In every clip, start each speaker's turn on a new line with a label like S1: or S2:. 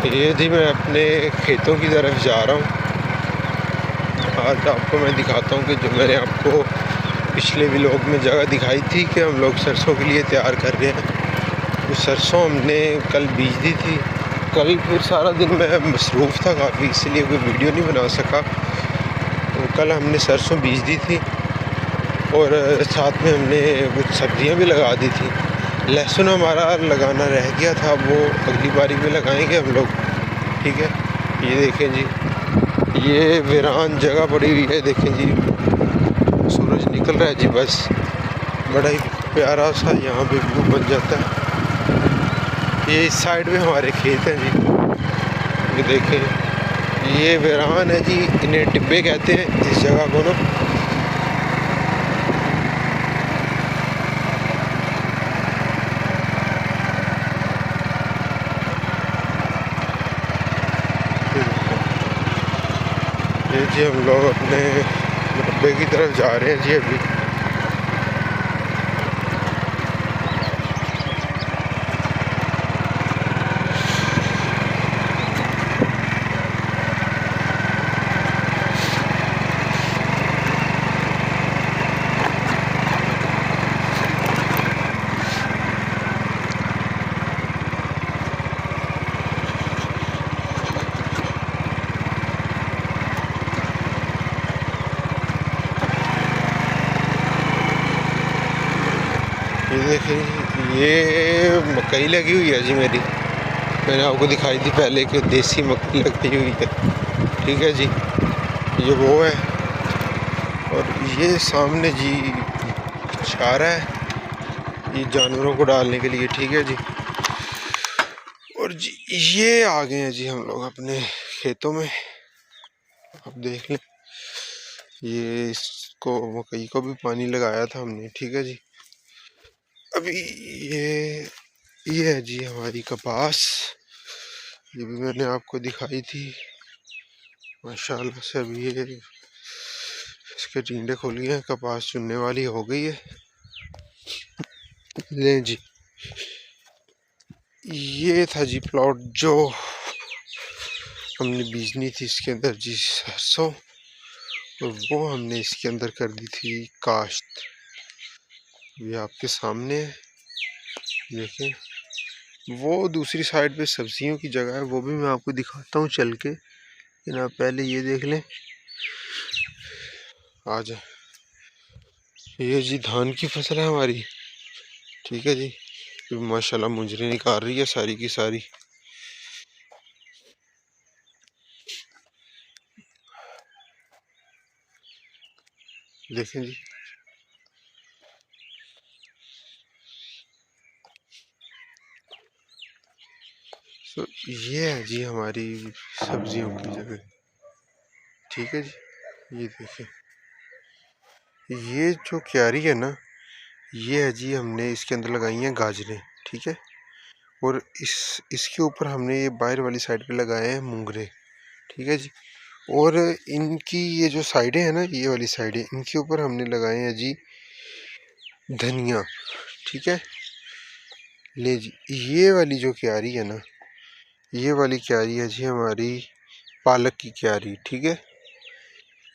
S1: ये जी मैं अपने खेतों की तरफ जा रहा हूँ। आज आपको मैं दिखाता हूँ कि जो मैंने आपको पिछले व्लॉग में जगह दिखाई थी कि हम लोग सरसों के लिए तैयार कर रहे हैं। वो सरसों हमने कल बीज दी थी। कल फिर सारा दिन मैं मसरूफ़ था काफ़ी, इसलिए कोई वीडियो नहीं बना सका। तो कल हमने सरसों बीज दी थी और साथ में हमने कुछ सब्जियां भी लगा दी थी। लहसुन हमारा लगाना रह गया था, वो अगली बारी में लगाएंगे हम लोग। ठीक है, ये देखें जी, ये वीरान जगह पड़ी हुई है। देखें जी, सूरज निकल रहा है जी, बस बड़ा ही प्यारा सा यहाँ पे व्यू बन जाता है। ये इस साइड में हमारे खेत हैं जी, ये देखें, ये वीरान है जी, इन्हें टिब्बे कहते हैं इस जगह को ना। ये जी हम लोग अपने टिब्बे की तरफ जा रहे हैं जी अभी। ये देखें, ये मकई लगी हुई है जी मेरी। मैंने आपको दिखाई थी पहले कि देसी मकई लगी हुई है। ठीक है जी, ये वो है। और ये सामने जी चारा है, ये जानवरों को डालने के लिए। ठीक है जी, और जी ये आ गए हैं जी हम लोग अपने खेतों में। आप देख लें, ये इसको मकई को भी पानी लगाया था हमने। ठीक है जी, अभी ये है जी हमारी कपास। ये भी मैंने आपको दिखाई थी माशाल्लाह से। अभी ये इसके टिंडे खोल गए हैं, कपास चुनने वाली हो गई है। ले जी, ये था जी प्लॉट जो हमने बीजनी थी इसके अंदर जी सरसों, और वो हमने इसके अंदर कर दी थी काश्त। ये आपके सामने है, देखें। वो दूसरी साइड पे सब्जियों की जगह है, वो भी मैं आपको दिखाता हूँ चल के। लेकिन आप पहले ये देख लें। आ जाए, ये जी धान की फसल है हमारी। ठीक है जी, माशाल्लाह मुंजरे निकाल रही है सारी की सारी। देखें जी, तो ये है जी हमारी सब्जियों की जगह। ठीक है जी, ये देखें, ये जो क्यारी है ना, ये है जी हमने इसके अंदर लगाई हैं गाजरें। ठीक है, और इसके ऊपर हमने ये बाहर वाली साइड पे लगाए हैं मूंगरे। ठीक है जी, और इनकी ये जो साइडें हैं ना, ये वाली साइडें, इनके ऊपर हमने लगाए हैं जी धनिया। ठीक है, ले जी, ये वाली जो क्यारी है ना, ये वाली क्यारी है जी हमारी पालक की क्यारी। ठीक है,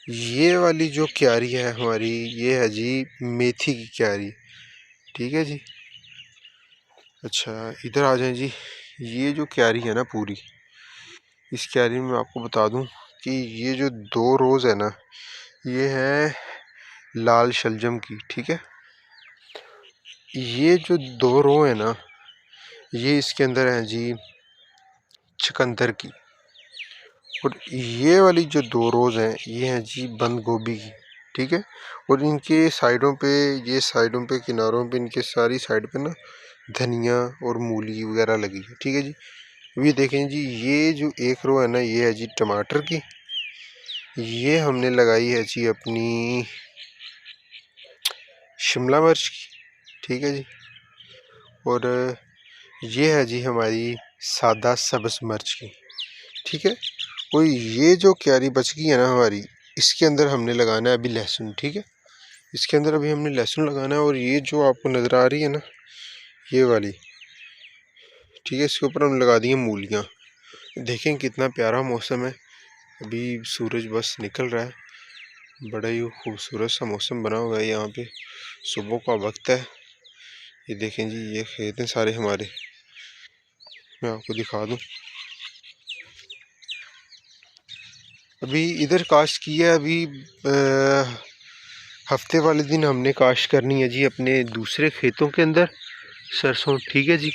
S1: ये वाली जो क्यारी है हमारी, ये है जी मेथी की क्यारी। ठीक है जी, अच्छा इधर आ जाए जी। ये जो क्यारी है ना पूरी, इस क्यारी में आपको बता दूं कि ये जो 2 रोज़ है ना, ये है लाल शलजम की। ठीक है, ये जो 2 रो है ना, ये इसके अंदर है जी चुकंदर की। और ये वाली जो 2 रोज़ हैं, ये हैं जी बंद गोभी की। ठीक है, और इनके साइडों पे, ये साइडों पे किनारों पे, इनके सारी साइड पे ना धनिया और मूली वगैरह लगी है। ठीक है जी, ये देखें जी, ये जो 1 रो है ना, ये है जी टमाटर की। ये हमने लगाई है जी अपनी शिमला मिर्च की। ठीक है जी, और ये है जी हमारी सादा सब्ज़ मिर्च की। ठीक है, और ये जो क्यारी बच गई है ना हमारी, इसके अंदर हमने लगाना है अभी लहसुन। ठीक है, इसके अंदर अभी हमने लहसुन लगाना है। और ये जो आपको नज़र आ रही है ना, ये वाली, ठीक है, इसके ऊपर हमने लगा दी हैं मूलियाँ। देखें कितना प्यारा मौसम है। अभी सूरज बस निकल रहा है। बड़ा ही खूबसूरत सा मौसम बना हुआ है यहाँ पे। सुबह का वक्त है। ये देखें जी, ये खेत हैं सारे हमारे। मैं आपको दिखा दूँ, अभी इधर काश्त किया है। अभी हफ्ते वाले दिन हमने काश्त करनी है जी अपने दूसरे खेतों के अंदर सरसों। ठीक है जी,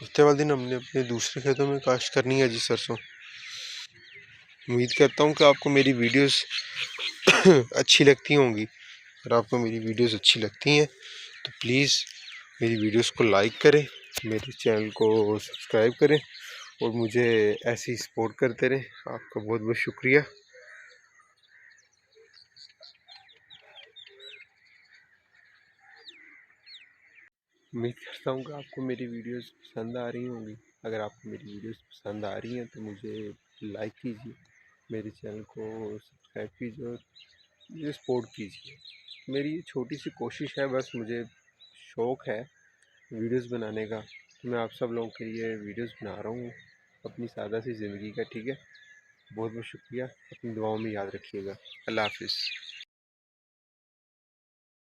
S1: हफ्ते वाले दिन हमने अपने दूसरे खेतों में काश्त करनी है जी सरसों। उम्मीद करता हूँ कि आपको मेरी वीडियोस अच्छी लगती होंगी। अगर आपको मेरी वीडियोस अच्छी लगती हैं तो प्लीज़ मेरी वीडियोस को लाइक करें, मेरे चैनल को सब्सक्राइब करें और मुझे ऐसे ही सपोर्ट करते रहें। आपका बहुत बहुत शुक्रिया। उम्मीद करता हूँ कि आपको मेरी वीडियोस पसंद आ रही होंगी। अगर आपको मेरी वीडियोस पसंद आ रही हैं तो मुझे लाइक कीजिए, मेरे चैनल को सब्सक्राइब कीजिए और मुझे सपोर्ट कीजिए। मेरी ये छोटी सी कोशिश है, बस मुझे शौक़ है वीडियोस बनाने का। तो मैं आप सब लोगों के लिए वीडियोस बना रहा हूँ अपनी सादा सी ज़िंदगी का। ठीक है, बहुत बहुत शुक्रिया। अपनी दुआओं में याद रखिएगा। अल्लाह हाफिज़।